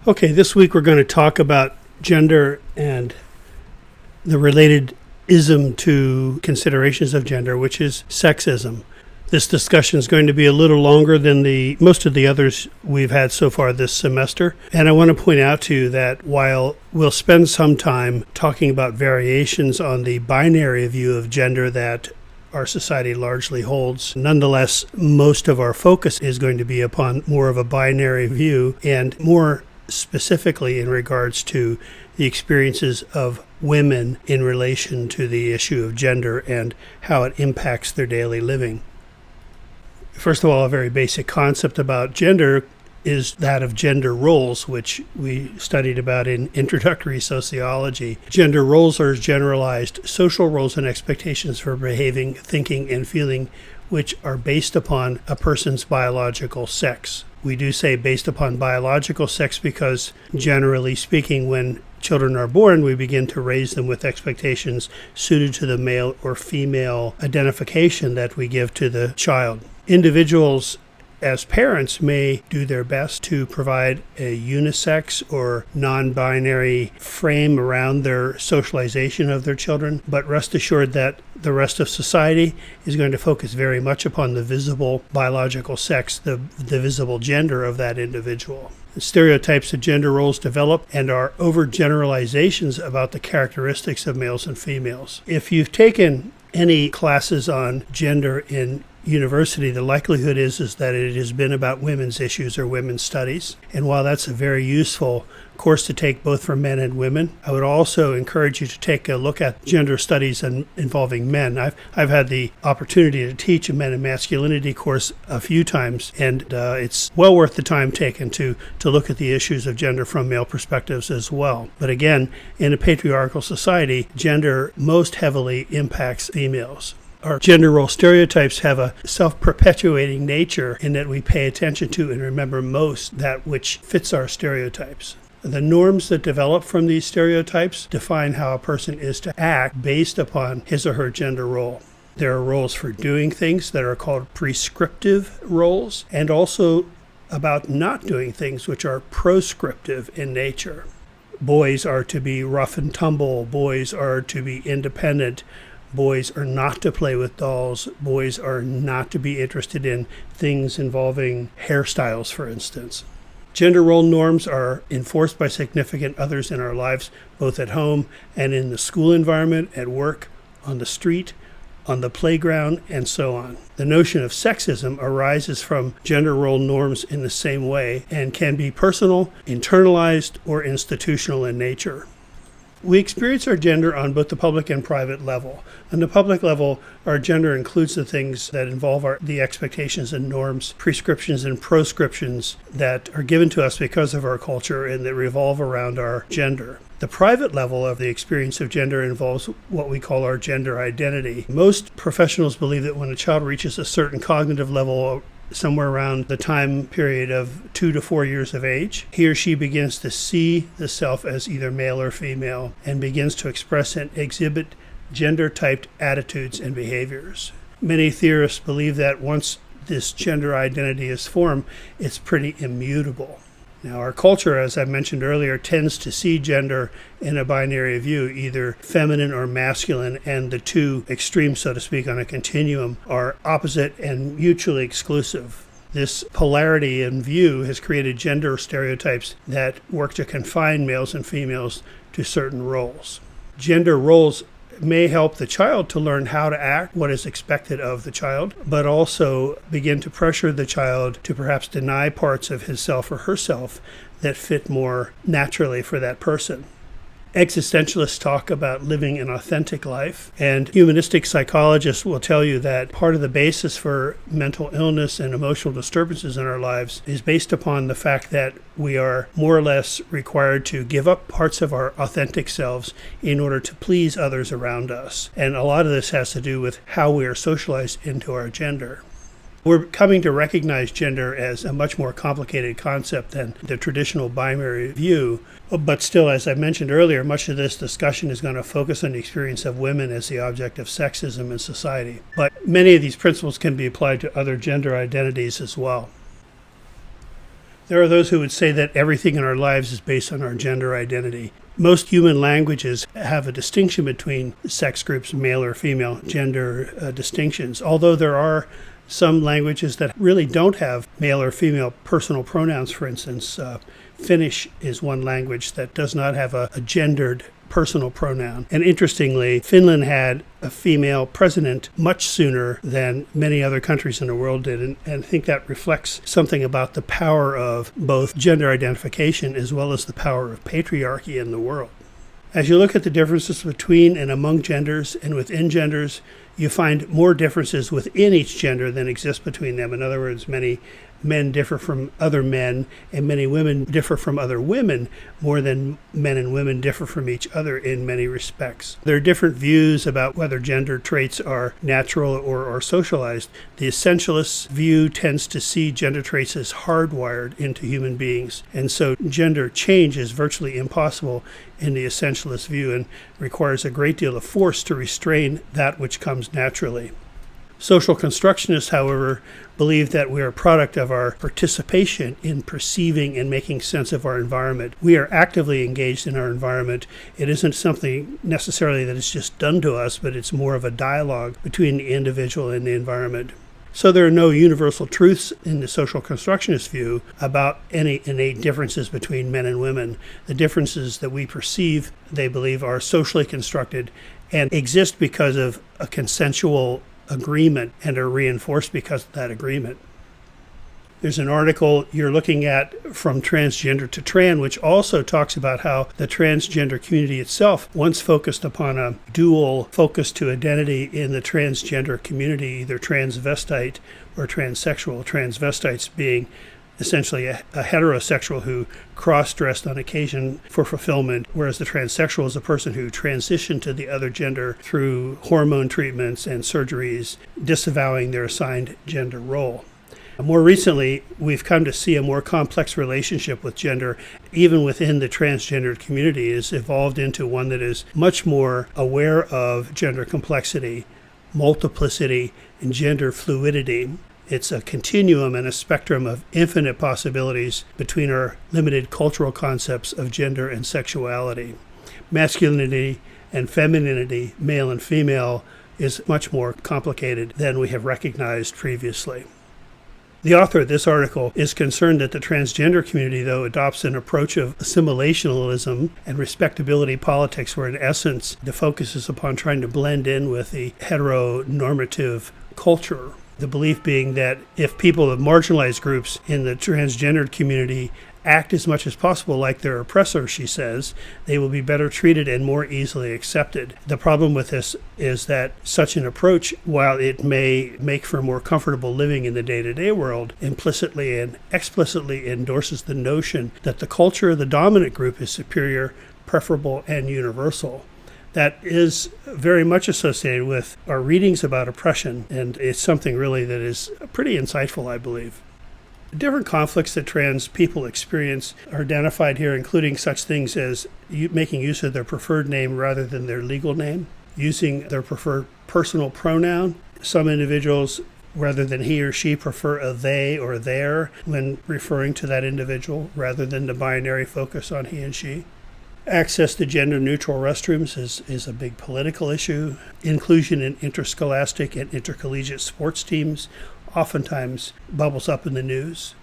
Okay, this week we're going to talk about gender and the related ism to considerations of gender, which is sexism. This discussion is going to be a little longer than most of the others we've had so far this semester. And I want to point out to you that while we'll spend some time talking about variations on the binary view of gender that our society largely holds, nonetheless, most of our focus is going to be upon more of a binary view and more specifically in regards to the experiences of women in relation to the issue of gender and how it impacts their daily living. First of all, a very basic concept about gender is that of gender roles, which we studied about in introductory sociology. Gender roles are generalized social roles and expectations for behaving, thinking, and feeling, which are based upon a person's biological sex. We do say based upon biological sex because, generally speaking, when children are born, we begin to raise them with expectations suited to the male or female identification that we give to the child. Individuals as parents may do their best to provide a unisex or non-binary frame around their socialization of their children, but rest assured that the rest of society is going to focus very much upon the visible biological sex, the visible gender of that individual. Stereotypes of gender roles develop and are overgeneralizations about the characteristics of males and females. If you've taken any classes on gender in university, the likelihood is that it has been about women's issues or women's studies. And while that's a very useful course to take both for men and women, I would also encourage you to take a look at gender studies involving men. I've had the opportunity to teach a men and masculinity course a few times, and it's well worth the time taken to look at the issues of gender from male perspectives as well. But again, in a patriarchal society, gender most heavily impacts females. Our gender role stereotypes have a self-perpetuating nature in that we pay attention to and remember most that which fits our stereotypes. The norms that develop from these stereotypes define how a person is to act based upon his or her gender role. There are roles for doing things that are called prescriptive roles, and also about not doing things which are proscriptive in nature. Boys are to be rough and tumble. Boys are to be independent. Boys are not to play with dolls. Boys are not to be interested in things involving hairstyles, for instance. Gender role norms are enforced by significant others in our lives, both at home and in the school environment, at work, on the street, on the playground, and so on. The notion of sexism arises from gender role norms in the same way and can be personal, internalized, or institutional in nature. We experience our gender on both the public and private level. On the public level, our gender includes the things that involve the expectations and norms, prescriptions and proscriptions that are given to us because of our culture and that revolve around our gender. The private level of the experience of gender involves what we call our gender identity. Most professionals believe that when a child reaches a certain cognitive level, somewhere around the time period of 2 to 4 years of age, he or she begins to see the self as either male or female and begins to express and exhibit gender-typed attitudes and behaviors. Many theorists believe that once this gender identity is formed, it's pretty immutable. Now, our culture, as I mentioned earlier, tends to see gender in a binary view, either feminine or masculine, and the two extremes, so to speak, on a continuum are opposite and mutually exclusive. This polarity in view has created gender stereotypes that work to confine males and females to certain roles. Gender roles may help the child to learn how to act, what is expected of the child, but also begin to pressure the child to perhaps deny parts of himself or herself that fit more naturally for that person. Existentialists talk about living an authentic life, and humanistic psychologists will tell you that part of the basis for mental illness and emotional disturbances in our lives is based upon the fact that we are more or less required to give up parts of our authentic selves in order to please others around us. And a lot of this has to do with how we are socialized into our gender. We're coming to recognize gender as a much more complicated concept than the traditional binary view. But still, as I mentioned earlier, much of this discussion is going to focus on the experience of women as the object of sexism in society. But many of these principles can be applied to other gender identities as well. There are those who would say that everything in our lives is based on our gender identity. Most human languages have a distinction between sex groups, male or female, gender distinctions, although there are some languages that really don't have male or female personal pronouns. For instance, Finnish is one language that does not have a gendered personal pronoun. And interestingly, Finland had a female president much sooner than many other countries in the world did. And I think that reflects something about the power of both gender identification as well as the power of patriarchy in the world. As you look at the differences between and among genders and within genders, you find more differences within each gender than exist between them. In other words, many men differ from other men, and many women differ from other women more than men and women differ from each other in many respects. There are different views about whether gender traits are natural or socialized. The essentialist view tends to see gender traits as hardwired into human beings, and so gender change is virtually impossible in the essentialist view and requires a great deal of force to restrain that which comes naturally. Social constructionists, however, believe that we are a product of our participation in perceiving and making sense of our environment. We are actively engaged in our environment. It isn't something necessarily that is just done to us, but it's more of a dialogue between the individual and the environment. So there are no universal truths in the social constructionist view about any innate differences between men and women. The differences that we perceive, they believe, are socially constructed and exist because of a consensual agreement and are reinforced because of that agreement. There's an article you're looking at from Transgender to Tran, which also talks about how the transgender community itself once focused upon a dual focus to identity in the transgender community, either transvestite or transsexual. Transvestites being essentially a heterosexual who cross-dressed on occasion for fulfillment, whereas the transsexual is a person who transitioned to the other gender through hormone treatments and surgeries, disavowing their assigned gender role. More recently, we've come to see a more complex relationship with gender, even within the transgender community, is evolved into one that is much more aware of gender complexity, multiplicity, and gender fluidity. It's a continuum and a spectrum of infinite possibilities between our limited cultural concepts of gender and sexuality. Masculinity and femininity, male and female, is much more complicated than we have recognized previously. The author of this article is concerned that the transgender community, though, adopts an approach of assimilationalism and respectability politics, where in essence the focus is upon trying to blend in with the heteronormative culture. The belief being that if people of marginalized groups in the transgendered community act as much as possible like their oppressor, she says, they will be better treated and more easily accepted. The problem with this is that such an approach, while it may make for more comfortable living in the day-to-day world, implicitly and explicitly endorses the notion that the culture of the dominant group is superior, preferable, and universal. That is very much associated with our readings about oppression, and it's something really that is pretty insightful, I believe. Different conflicts that trans people experience are identified here, including such things as making use of their preferred name rather than their legal name, using their preferred personal pronoun. Some individuals, rather than he or she, prefer a they or their when referring to that individual, rather than the binary focus on he and she. Access to gender-neutral restrooms is a big political issue. Inclusion in interscholastic and intercollegiate sports teams oftentimes bubbles up in the news.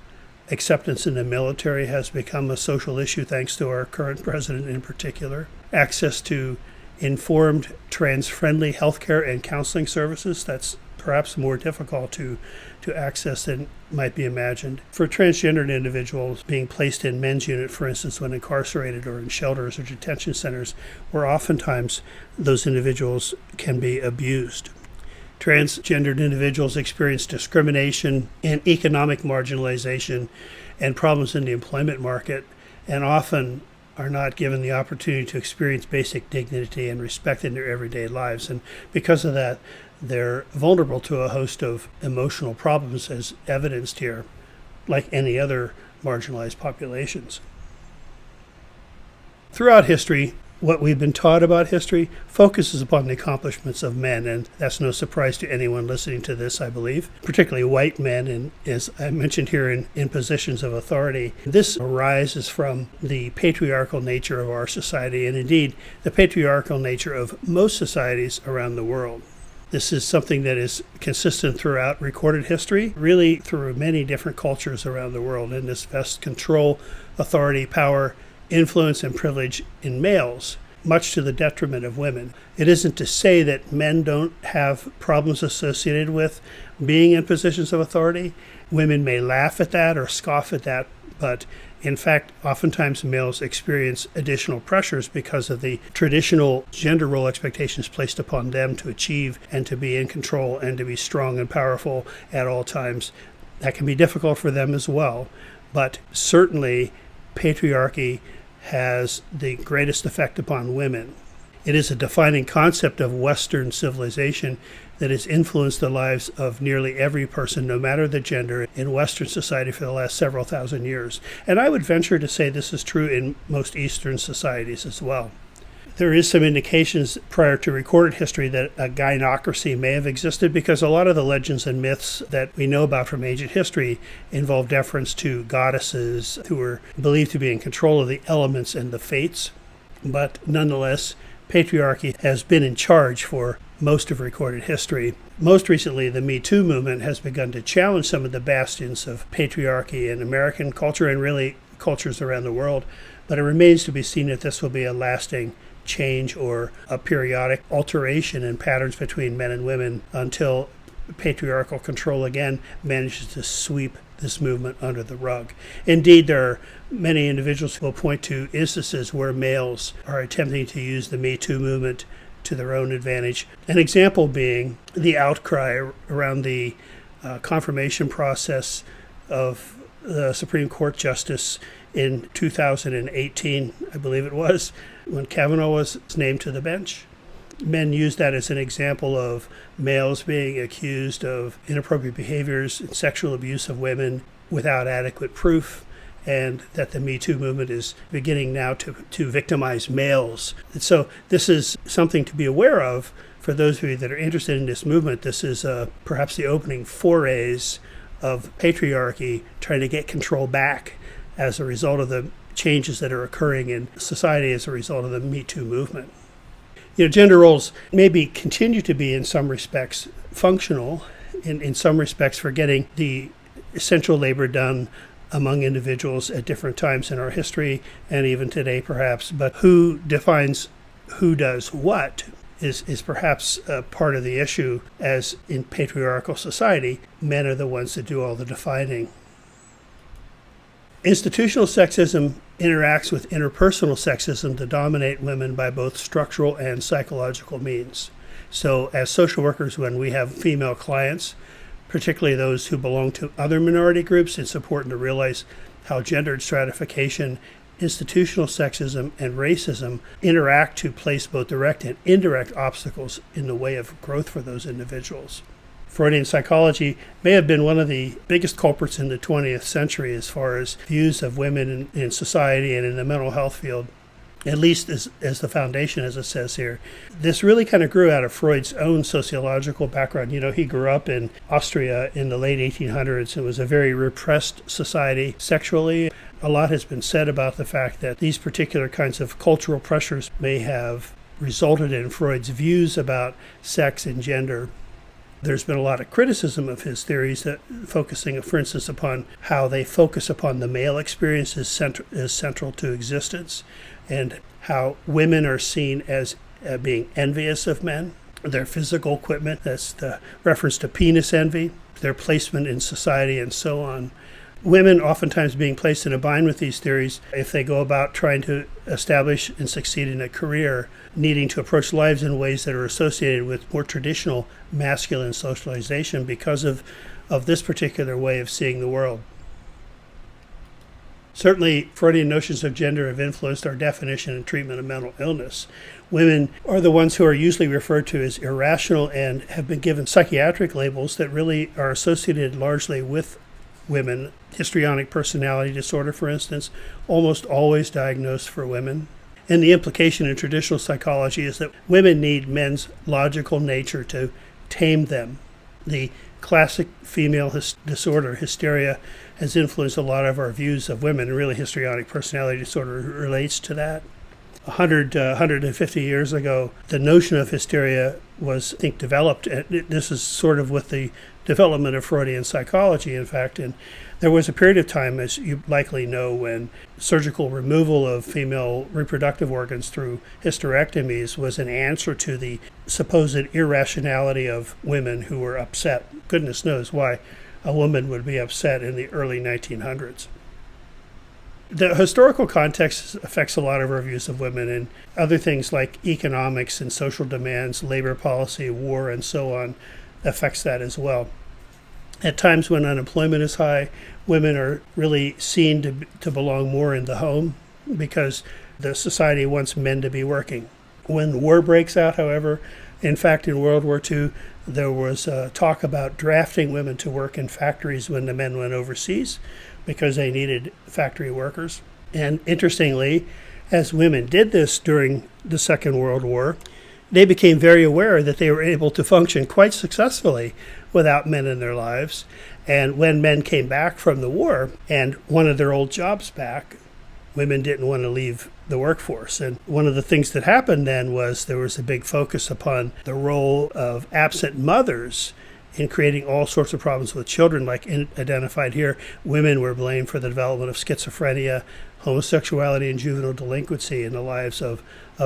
Acceptance in the military has become a social issue thanks to our current president in particular. Access to informed, trans-friendly healthcare and counseling services, that's perhaps more difficult to access than might be imagined. For transgendered individuals being placed in men's unit, for instance, when incarcerated, or in shelters or detention centers, where oftentimes those individuals can be abused. Transgendered individuals experience discrimination and economic marginalization and problems in the employment market, and often are not given the opportunity to experience basic dignity and respect in their everyday lives. And because of that, they're vulnerable to a host of emotional problems, as evidenced here, like any other marginalized populations. Throughout history, what we've been taught about history focuses upon the accomplishments of men, and that's no surprise to anyone listening to this, I believe, particularly white men, and as I mentioned here, in positions of authority. This arises from the patriarchal nature of our society, and indeed the patriarchal nature of most societies around the world. This is something that is consistent throughout recorded history, really through many different cultures around the world, and this vests control, authority, power, influence, and privilege in males, much to the detriment of women. It isn't to say that men don't have problems associated with being in positions of authority. Women may laugh at that or scoff at that, but in fact, oftentimes males experience additional pressures because of the traditional gender role expectations placed upon them to achieve and to be in control and to be strong and powerful at all times. That can be difficult for them as well, but certainly patriarchy has the greatest effect upon women. It is a defining concept of Western civilization that has influenced the lives of nearly every person, no matter the gender, in Western society for the last several thousand years. And I would venture to say this is true in most Eastern societies as well. There is some indications prior to recorded history that a gynocracy may have existed, because a lot of the legends and myths that we know about from ancient history involve deference to goddesses who were believed to be in control of the elements and the fates. But nonetheless, patriarchy has been in charge for most of recorded history. Most recently, the Me Too movement has begun to challenge some of the bastions of patriarchy in American culture and really cultures around the world. But it remains to be seen if this will be a lasting change or a periodic alteration in patterns between men and women until patriarchal control again manages to sweep this movement under the rug. Indeed, there are many individuals who will point to instances where males are attempting to use the Me Too movement to their own advantage. An example being the outcry around the confirmation process of the Supreme Court Justice in 2018, I believe it was, when Kavanaugh was named to the bench. Men use that as an example of males being accused of inappropriate behaviors and sexual abuse of women without adequate proof, and that the Me Too movement is beginning now to victimize males. And so this is something to be aware of for those of you that are interested in this movement. This is perhaps the opening forays of patriarchy trying to get control back as a result of the changes that are occurring in society as a result of the Me Too movement. Gender roles maybe continue to be in some respects functional, in some respects for getting the essential labor done among individuals at different times in our history and even today perhaps, but who defines who does what is perhaps part of the issue, as in patriarchal society, men are the ones that do all the defining. Institutional sexism interacts with interpersonal sexism to dominate women by both structural and psychological means. So as social workers, when we have female clients, particularly those who belong to other minority groups, it's important to realize how gendered stratification, institutional sexism, and racism interact to place both direct and indirect obstacles in the way of growth for those individuals. Freudian psychology may have been one of the biggest culprits in the 20th century as far as views of women in society and in the mental health field, at least as the foundation, as it says here. This really kind of grew out of Freud's own sociological background. He grew up in Austria in the late 1800s. It was a very repressed society sexually. A lot has been said about the fact that these particular kinds of cultural pressures may have resulted in Freud's views about sex and gender. There's been a lot of criticism of his theories that focusing, for instance, upon how they focus upon the male experience as central to existence, and how women are seen as being envious of men, their physical equipment, that's the reference to penis envy, their placement in society, and so on. Women oftentimes being placed in a bind with these theories if they go about trying to establish and succeed in a career, needing to approach lives in ways that are associated with more traditional masculine socialization because of this particular way of seeing the world. Certainly, Freudian notions of gender have influenced our definition and treatment of mental illness. Women are the ones who are usually referred to as irrational and have been given psychiatric labels that really are associated largely with women. Histrionic personality disorder, for instance, almost always diagnosed for women. And the implication in traditional psychology is that women need men's logical nature to tame them. The classic female disorder, hysteria, has influenced a lot of our views of women, and really histrionic personality disorder relates to that. 150 years ago, the notion of hysteria was, I think, developed. And this is sort of with the development of Freudian psychology, in fact. And there was a period of time, as you likely know, when surgical removal of female reproductive organs through hysterectomies was an answer to the supposed irrationality of women who were upset. Goodness knows why a woman would be upset in the early 1900s. The historical context affects a lot of our views of women, and other things like economics and social demands, labor policy, war, and so on affects that as well. At times when unemployment is high, women are really seen to belong more in the home because the society wants men to be working. When war breaks out, however, in fact, in World War II, there was talk about drafting women to work in factories when the men went overseas, because they needed factory workers. And interestingly, as women did this during the Second World War, they became very aware that they were able to function quite successfully without men in their lives. And when men came back from the war and wanted their old jobs back, women didn't want to leave the workforce. And one of the things that happened then was there was a big focus upon the role of absent mothers in creating all sorts of problems with children, like identified here. Women were blamed for the development of schizophrenia, homosexuality, and juvenile delinquency in the lives of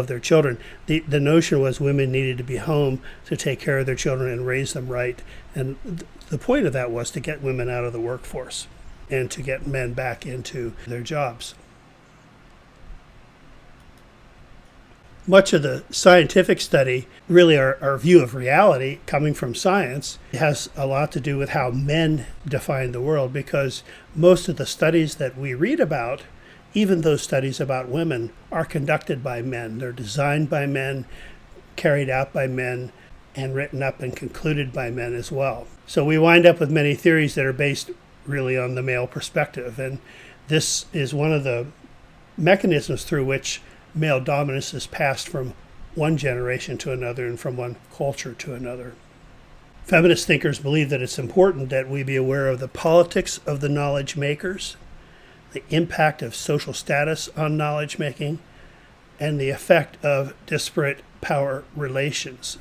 their children. The notion was women needed to be home to take care of their children and raise them right. And the point of that was to get women out of the workforce and to get men back into their jobs. Much of the scientific study, really our view of reality coming from science, has a lot to do with how men define the world, because most of the studies that we read about, even those studies about women, are conducted by men. They're designed by men, carried out by men, and written up and concluded by men as well. So we wind up with many theories that are based really on the male perspective, and this is one of the mechanisms through which male dominance is passed from one generation to another and from one culture to another. Feminist thinkers believe that it's important that we be aware of the politics of the knowledge makers, the impact of social status on knowledge making, and the effect of disparate power relations.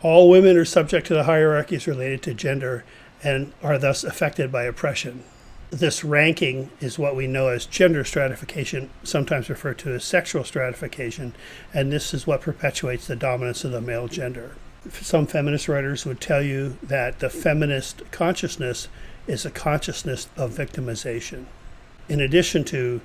All women are subject to the hierarchies related to gender and are thus affected by oppression. This ranking is what we know as gender stratification, sometimes referred to as sexual stratification, and this is what perpetuates the dominance of the male gender. Some feminist writers would tell you that the feminist consciousness is a consciousness of victimization. In addition to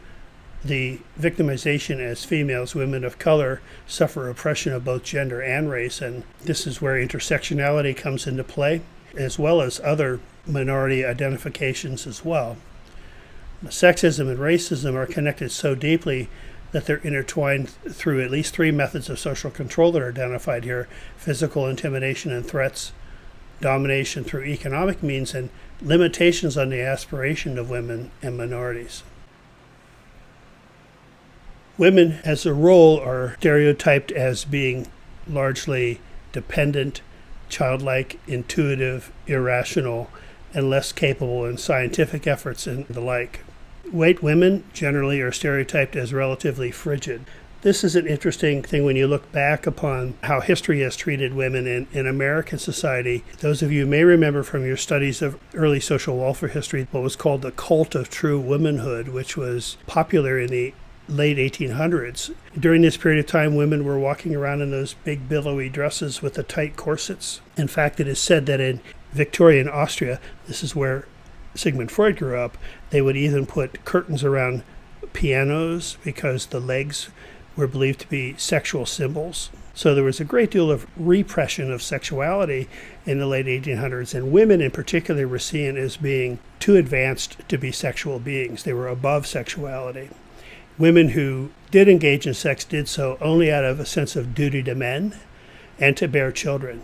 the victimization as females, women of color suffer oppression of both gender and race, and this is where intersectionality comes into play, as well as other minority identifications as well. Sexism and racism are connected so deeply that they're intertwined through at least three methods of social control that are identified here: physical intimidation and threats, domination through economic means, and limitations on the aspiration of women and minorities. Women as a role are stereotyped as being largely dependent, childlike, intuitive, irrational, and less capable in scientific efforts and the like. White women generally are stereotyped as relatively frigid. This is an interesting thing when you look back upon how history has treated women in American society. Those of you may remember from your studies of early social welfare history what was called the cult of true womanhood, which was popular in the late 1800s. During this period of time, women were walking around in those big billowy dresses with the tight corsets. In fact, it is said that in Victorian Austria, this is where Sigmund Freud grew up, they would even put curtains around pianos because the legs were believed to be sexual symbols. So there was a great deal of repression of sexuality in the late 1800s, and women in particular were seen as being too advanced to be sexual beings. They were above sexuality. Women who did engage in sex did so only out of a sense of duty to men and to bear children.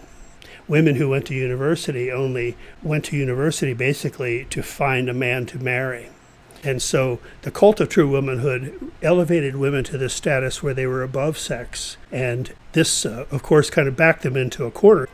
Women who went to university only went to university basically to find a man to marry. And so the cult of true womanhood elevated women to this status where they were above sex. And this, of course, kind of backed them into a corner.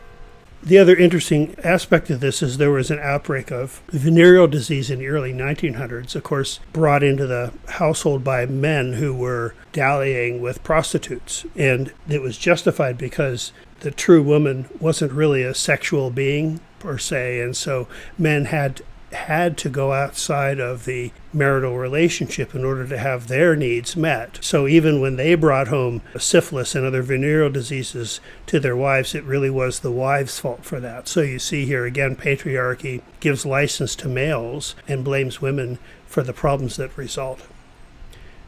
The other interesting aspect of this is there was an outbreak of venereal disease in the early 1900s, of course, brought into the household by men who were dallying with prostitutes. And it was justified because the true woman wasn't really a sexual being per se, and so men had to go outside of the marital relationship in order to have their needs met. So even when they brought home syphilis and other venereal diseases to their wives, it really was the wives' fault for that. So you see here again, patriarchy gives license to males and blames women for the problems that result.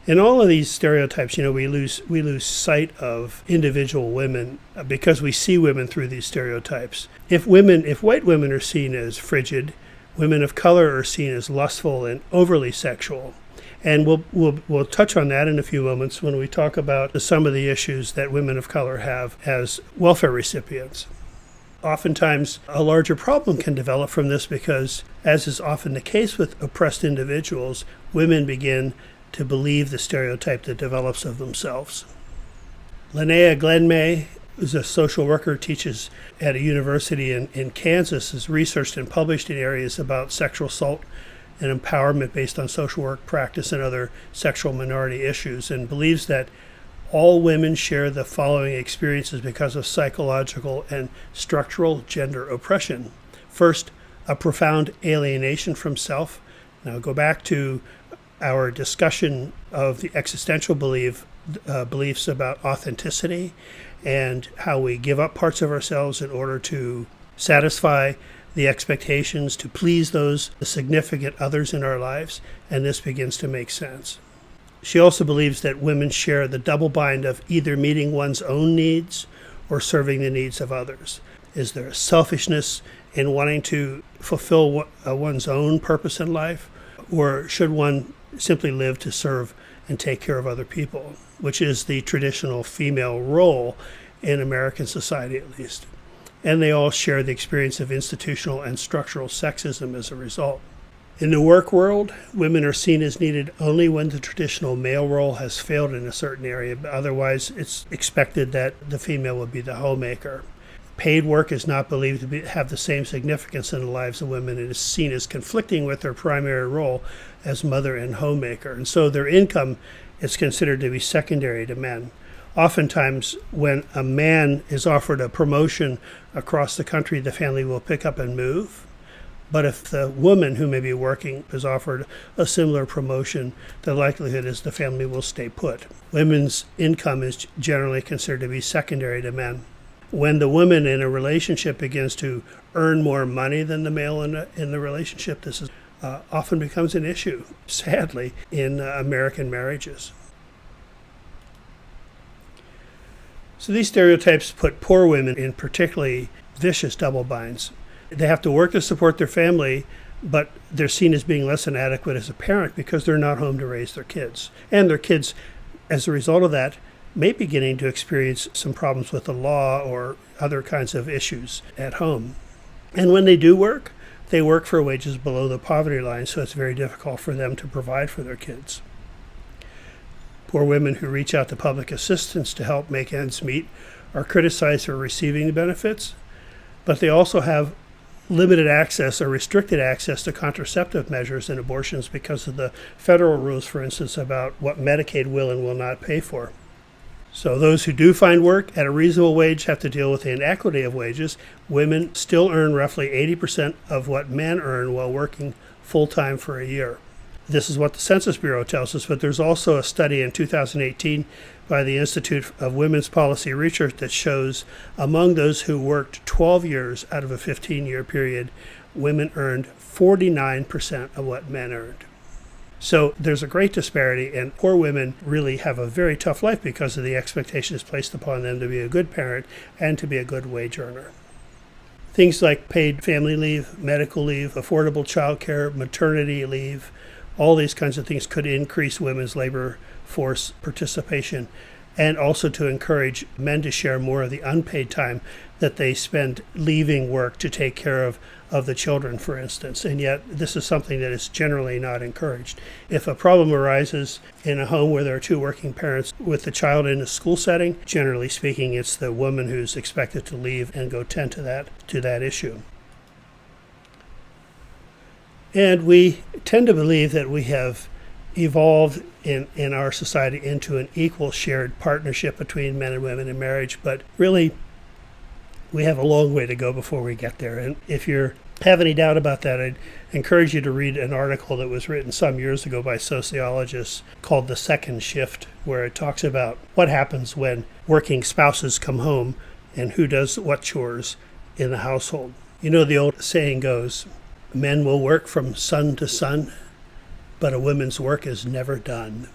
In all of these stereotypes, we lose sight of individual women because we see women through these stereotypes. If white women are seen as frigid, women of color are seen as lustful and overly sexual. And we'll touch on that in a few moments when we talk about some of the issues that women of color have as welfare recipients. Oftentimes, a larger problem can develop from this because, as is often the case with oppressed individuals, women begin to believe the stereotype that develops of themselves. Linnea Glenmay, who's a social worker, teaches at a university in Kansas, has researched and published in areas about sexual assault and empowerment based on social work practice and other sexual minority issues, and believes that all women share the following experiences because of psychological and structural gender oppression. First, a profound alienation from self. Now go back to our discussion of the existential beliefs about authenticity and how we give up parts of ourselves in order to satisfy the expectations, to please the significant others in our lives, and this begins to make sense. She also believes that women share the double bind of either meeting one's own needs or serving the needs of others. Is there a selfishness in wanting to fulfill one's own purpose in life, or should one simply live to serve and take care of other people, which is the traditional female role in American society at least. And they all share the experience of institutional and structural sexism as a result. In the work world, women are seen as needed only when the traditional male role has failed in a certain area. Otherwise, it's expected that the female will be the homemaker. Paid work is not believed to have the same significance in the lives of women and is seen as conflicting with their primary role as mother and homemaker. And so their income is considered to be secondary to men. Oftentimes, when a man is offered a promotion across the country, the family will pick up and move. But if the woman who may be working is offered a similar promotion, the likelihood is the family will stay put. Women's income is generally considered to be secondary to men. When the woman in a relationship begins to earn more money than the male in the relationship, this is often becomes an issue, sadly, in American marriages. So these stereotypes put poor women in particularly vicious double binds. They have to work to support their family, but they're seen as being less than adequate as a parent because they're not home to raise their kids. And their kids, as a result of that, may be beginning to experience some problems with the law or other kinds of issues at home. And when they do work, they work for wages below the poverty line, so it's very difficult for them to provide for their kids. Poor women who reach out to public assistance to help make ends meet are criticized for receiving the benefits, but they also have limited access or restricted access to contraceptive measures and abortions because of the federal rules, for instance, about what Medicaid will and will not pay for. So those who do find work at a reasonable wage have to deal with the inequity of wages. Women still earn roughly 80% of what men earn while working full-time for a year. This is what the Census Bureau tells us, but there's also a study in 2018 by the Institute of Women's Policy Research that shows among those who worked 12 years out of a 15-year period, women earned 49% of what men earned. So there's a great disparity, and poor women really have a very tough life because of the expectations placed upon them to be a good parent and to be a good wage earner. Things like paid family leave, medical leave, affordable child care, maternity leave, all these kinds of things could increase women's labor force participation and also to encourage men to share more of the unpaid time that they spend leaving work to take care of the children, for instance. And yet this is something that is generally not encouraged. If a problem arises in a home where there are two working parents with the child in a school setting, generally speaking, it's the woman who's expected to leave and go tend to that issue. And we tend to believe that we have evolved in our society into an equal shared partnership between men and women in marriage, but really we have a long way to go before we get there. And if you have any doubt about that, I'd encourage you to read an article that was written some years ago by sociologists called The Second Shift, where it talks about what happens when working spouses come home and who does what chores in the household. You know, the old saying goes, men will work from sun to sun, but a woman's work is never done.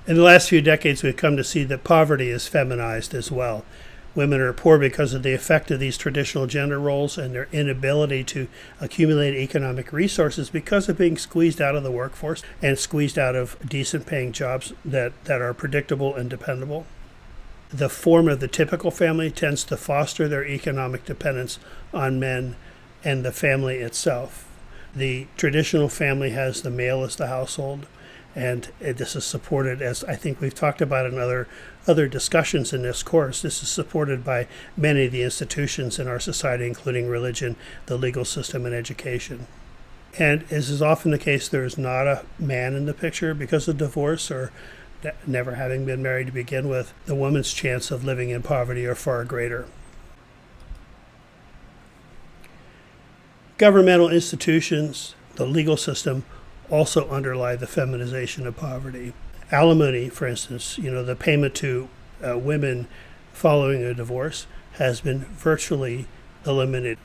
In the last few decades, we've come to see that poverty is feminized as well. Women are poor because of the effect of these traditional gender roles and their inability to accumulate economic resources because of being squeezed out of the workforce and squeezed out of decent paying jobs that are predictable and dependable. The form of the typical family tends to foster their economic dependence on men and the family itself. The traditional family has the male as the household, and this is supported, as I think we've talked about in other discussions in this course, this is supported by many of the institutions in our society, including religion, the legal system, and education. And as is often the case, there is not a man in the picture because of divorce or never having been married to begin with. The woman's chance of living in poverty are far greater. Governmental institutions, the legal system, also underlie the feminization of poverty. Alimony, for instance, the payment to women following a divorce has been virtually eliminated.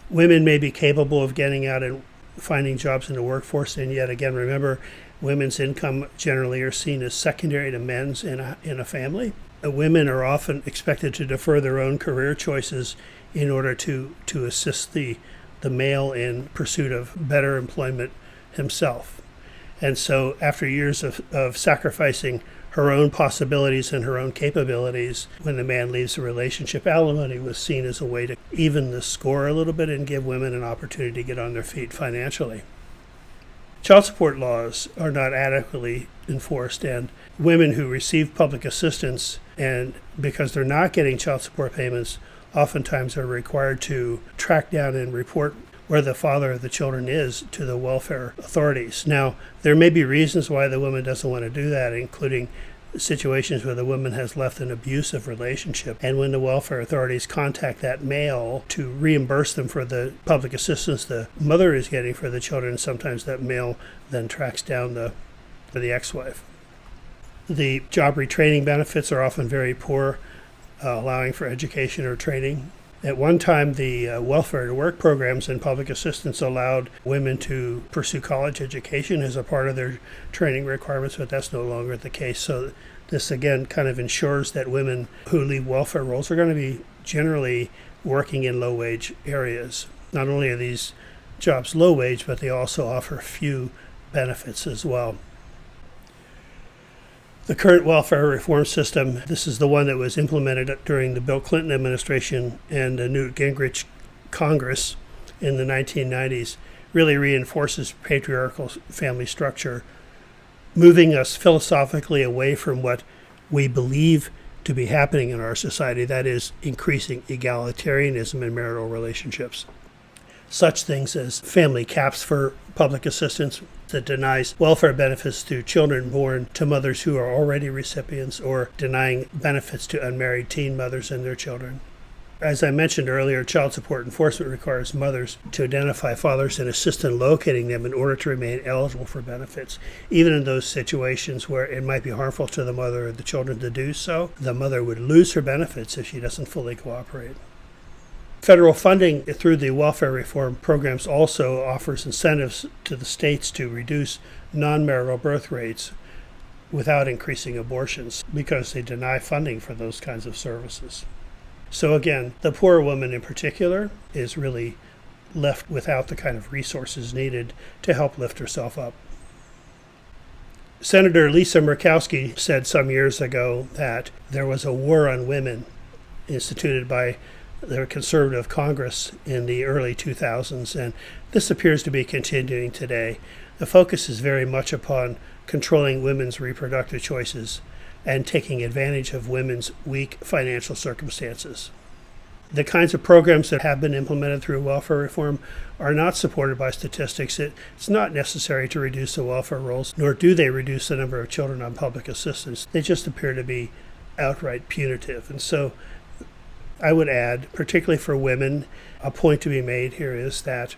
Women may be capable of getting out and finding jobs in the workforce, and yet again, remember, women's income generally are seen as secondary to men's in a family. Women are often expected to defer their own career choices in order to assist the male in pursuit of better employment himself. And so after years of sacrificing her own possibilities and her own capabilities, when the man leaves the relationship, alimony was seen as a way to even the score a little bit and give women an opportunity to get on their feet financially. Child support laws are not adequately enforced, and women who receive public assistance, and because they're not getting child support payments, oftentimes are required to track down and report where the father of the children is to the welfare authorities. Now, there may be reasons why the woman doesn't want to do that, including situations where the woman has left an abusive relationship, and when the welfare authorities contact that male to reimburse them for the public assistance the mother is getting for the children, sometimes that male then tracks down the ex-wife. The job retraining benefits are often very poor, allowing for education or training. At one time, the welfare to work programs and public assistance allowed women to pursue college education as a part of their training requirements, but that's no longer the case. So this, again, kind of ensures that women who leave welfare roles are going to be generally working in low-wage areas. Not only are these jobs low-wage, but they also offer few benefits as well. The current welfare reform system, this is the one that was implemented during the Bill Clinton administration and the Newt Gingrich Congress in the 1990s, really reinforces patriarchal family structure, moving us philosophically away from what we believe to be happening in our society, that is, increasing egalitarianism in marital relationships. Such things as family caps for public assistance that denies welfare benefits to children born to mothers who are already recipients, or denying benefits to unmarried teen mothers and their children. As I mentioned earlier, child support enforcement requires mothers to identify fathers and assist in locating them in order to remain eligible for benefits. Even in those situations where it might be harmful to the mother or the children to do so, the mother would lose her benefits if she doesn't fully cooperate. Federal funding through the welfare reform programs also offers incentives to the states to reduce non-marital birth rates without increasing abortions, because they deny funding for those kinds of services. So again, the poor woman in particular is really left without the kind of resources needed to help lift herself up. Senator Lisa Murkowski said some years ago that there was a war on women instituted by the conservative Congress in the early 2000s, and this appears to be continuing today. The focus is very much upon controlling women's reproductive choices and taking advantage of women's weak financial circumstances. The kinds of programs that have been implemented through welfare reform are not supported by statistics. It's not necessary to reduce the welfare rolls, nor do they reduce the number of children on public assistance. They just appear to be outright punitive. And so I would add, particularly for women, a point to be made here is that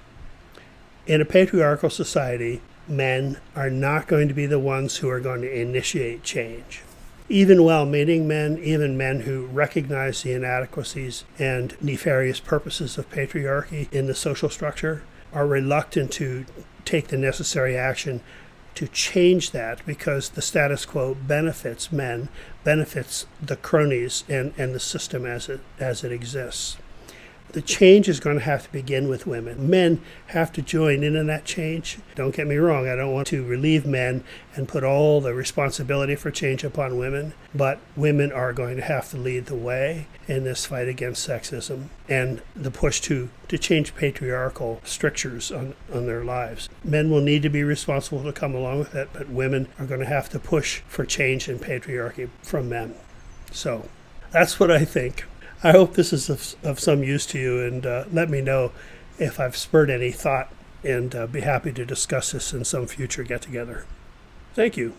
in a patriarchal society, men are not going to be the ones who are going to initiate change. Even well-meaning men, even men who recognize the inadequacies and nefarious purposes of patriarchy in the social structure, are reluctant to take the necessary action to change that because the status quo benefits men, benefits the cronies and the system as it exists. The change is going to have to begin with women. Men have to join in that change. Don't get me wrong, I don't want to relieve men and put all the responsibility for change upon women, but women are going to have to lead the way in this fight against sexism and the push to change patriarchal strictures on their lives. Men will need to be responsible to come along with it, but women are going to have to push for change in patriarchy from men. So that's what I think. I hope this is of some use to you, and let me know if I've spurred any thought, and be happy to discuss this in some future get-together. Thank you.